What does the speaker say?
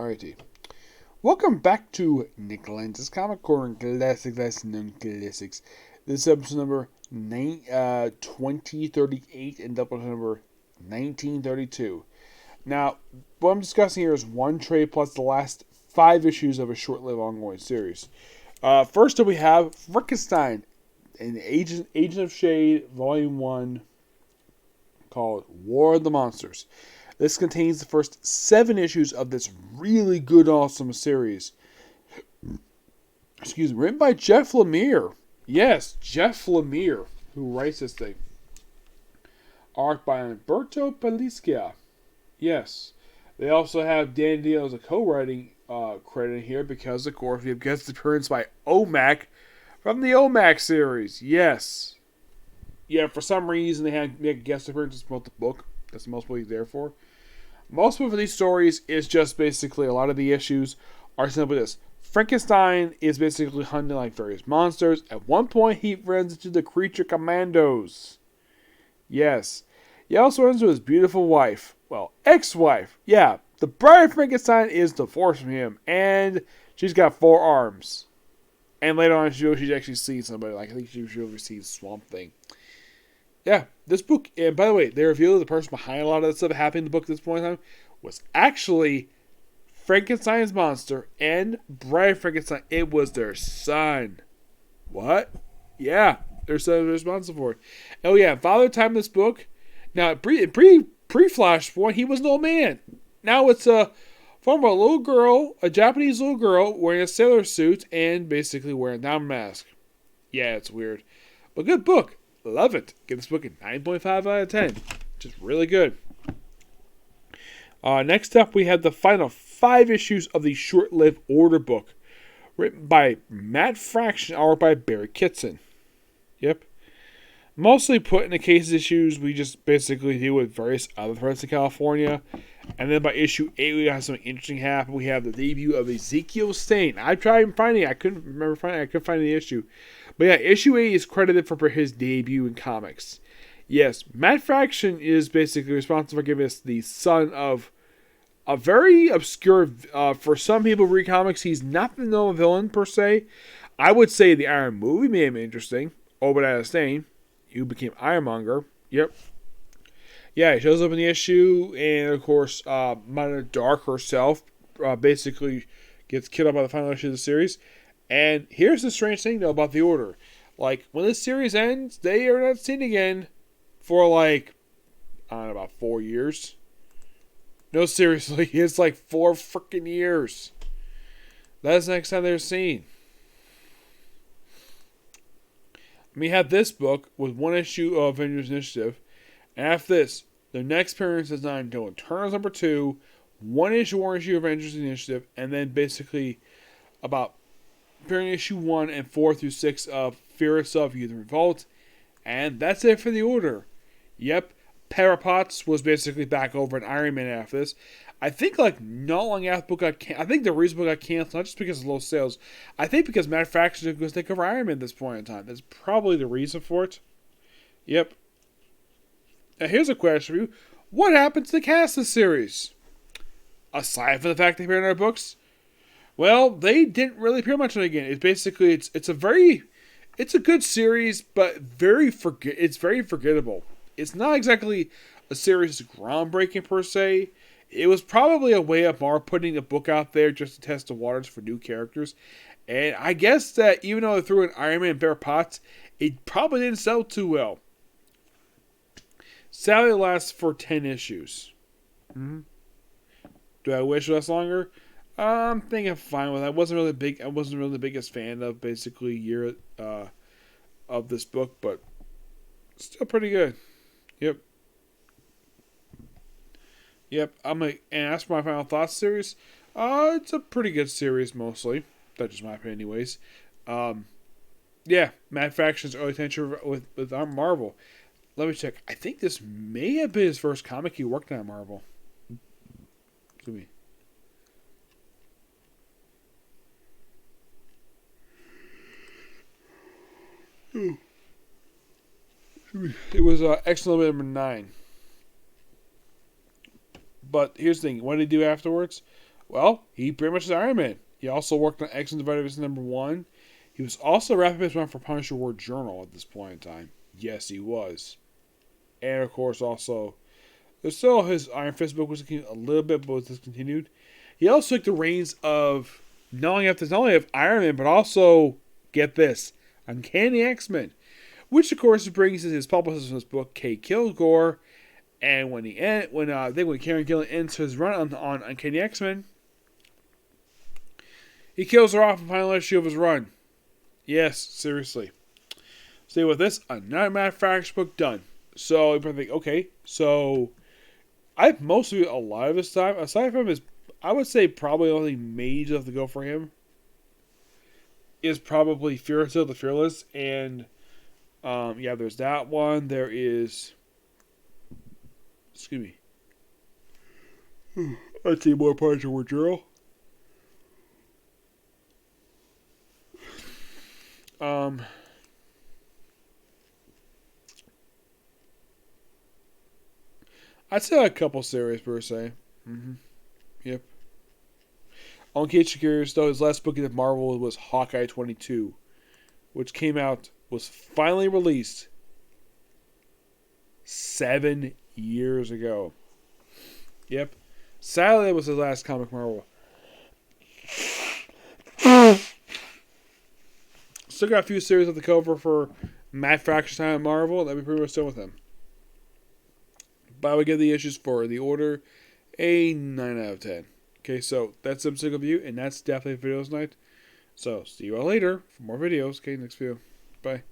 Alrighty. Welcome back to Nick Lenz's Comic Corner Classic Lesson on Classics. This is episode number 2038 and double number 1932. Now, what I'm discussing here is one trade plus the last 5 issues of a short-lived ongoing series. First up, we have Frankenstein, an Agent of S.H.A.D.E, Volume 1, called War of the Monsters. This contains the first 7 issues of this really good, awesome series. Written by Jeff Lemire. Yes, Jeff Lemire, who writes this thing. Art by Umberto Paliscia. Yes. They also have Dan Didio as a co-writing credit here because, of course, we have guest appearance by OMAC from the OMAC series. Yes. Yeah, for some reason they had guest appearances to promote the book. That's most what he's there for. Most of these stories is just basically a lot of the issues are simply this. Frankenstein is basically hunting like various monsters. At one point, he runs into the creature commandos. Yes. He also runs into his beautiful wife. Well, ex-wife. Yeah, the bride of Frankenstein is divorced from him. And she's got 4 arms. And later on, she actually sees somebody. Like, I think she oversees Swamp Thing. Yeah, this book, and by the way, they revealed the person behind a lot of the stuff that happened in the book at this point in time was actually Frankenstein's monster and Bride of Frankenstein. It was their son. What? Yeah, their son was responsible for it. Oh yeah, Father Time in this book. Now, pre-Flashpoint, he was an old man. Now it's a former little girl, a Japanese little girl wearing a sailor suit and basically wearing a diamond mask. Yeah, it's weird, but good book. Love it. Give this book a 9.5 out of 10. Just really good. Next up, we have the final 5 issues of the short-lived Order book. Written by Matt Fraction, art by Barry Kitson. Yep. Mostly put in the case issues, we just basically deal with various other threats in California. And then by issue 8, we have something interesting happen. We have the debut of Ezekiel Stain. I tried finding it. I couldn't find the issue. But yeah, issue 8 is credited for his debut in comics. Yes, Matt Fraction is basically responsible for giving us the son of a very obscure, for some people who read comics, he's not the known villain per se. I would say the Iron movie made him interesting. Obadiah Stane, who became Ironmonger. Yep. Yeah, he shows up in the issue, and of course, Mother Dark herself basically gets killed off by the final issue of the series. And here's the strange thing, though, about the Order. Like, when this series ends, they are not seen again for, like, I don't know, about 4 years. No, seriously, it's like 4 freaking years. That's the next time they're seen. We have this book with 1 issue of Avengers Initiative. And after this, the next appearance is not until Eternals number 2, 1 issue of Avengers Initiative, and then basically about appearing issue 1 and 4 through 6 of Fear Itself, Youth Revolt. And that's it for the Order. Yep, Parapotz was basically back over in Iron Man after this. I think like not long after the book got canceled. I think the reason the book got canceled, not just because of low sales, I think because Matt Fraction was going to take over Iron Man at this point in time. That's probably the reason for it. Yep. Now here's a question for you. What happened to the cast of the series? Aside from the fact they appear in our books? Well, they didn't really appear much in it again. It's basically, it's a good series, but it's very forgettable. It's not exactly a series that's groundbreaking per se. It was probably a way of Marvel putting a book out there just to test the waters for new characters. And I guess that even though they threw in Iron Man and Bear Potts, it probably didn't sell too well. Sadly, it lasts for 10 issues. Mm-hmm. Do I wish it lasts longer? I'm thinking I'm fine with that. I wasn't really the biggest fan of basically year of this book, but still pretty good. Yep. And as for my final thoughts series, it's a pretty good series mostly. That's just my opinion, anyways. Yeah, Matt Fraction's early tenure with Marvel. Let me check. I think this may have been his first comic he worked on at Marvel. Excuse me. It was Excellent number 9. But here's the thing. What did he do afterwards? Well, he pretty much is Iron Man. He also worked on X-Men Divided #1. He was also wrapping his run for Punisher War Journal at this point in time. Yes, he was. And of course, also, there's still his Iron Fist book was a little bit, but was discontinued. He also took the reins of not only of Iron Man, but also, get this, Uncanny X-Men, which of course brings his publicist in this book, Kay Kilgore. And when Karen Gillan ends his run on Uncanny X-Men, he kills her off in the final issue of his run. Yes, seriously. So with this, another Matt Fraction book done. So you probably think, okay, so I've mostly a lot of his time, aside from his, I would say probably only major to go for him is probably Fearless, the Fearless, and there's that one. There is, excuse me, I'd say more parts of Wardrobe. I'd say a couple series per se. Yep. On case you're curious, though, his last book in Marvel was Hawkeye 22, which was finally released 7 years ago. Yep. Sadly, that was his last comic Marvel. Still got a few series at the cover for Matt Fraction's time at Marvel, and that'd be pretty much done with him. But I would give the issues for The Order a 9 out of 10. Okay, so that's some single view, and that's definitely videos night. So, see you all later for more videos. Okay, next video. Bye.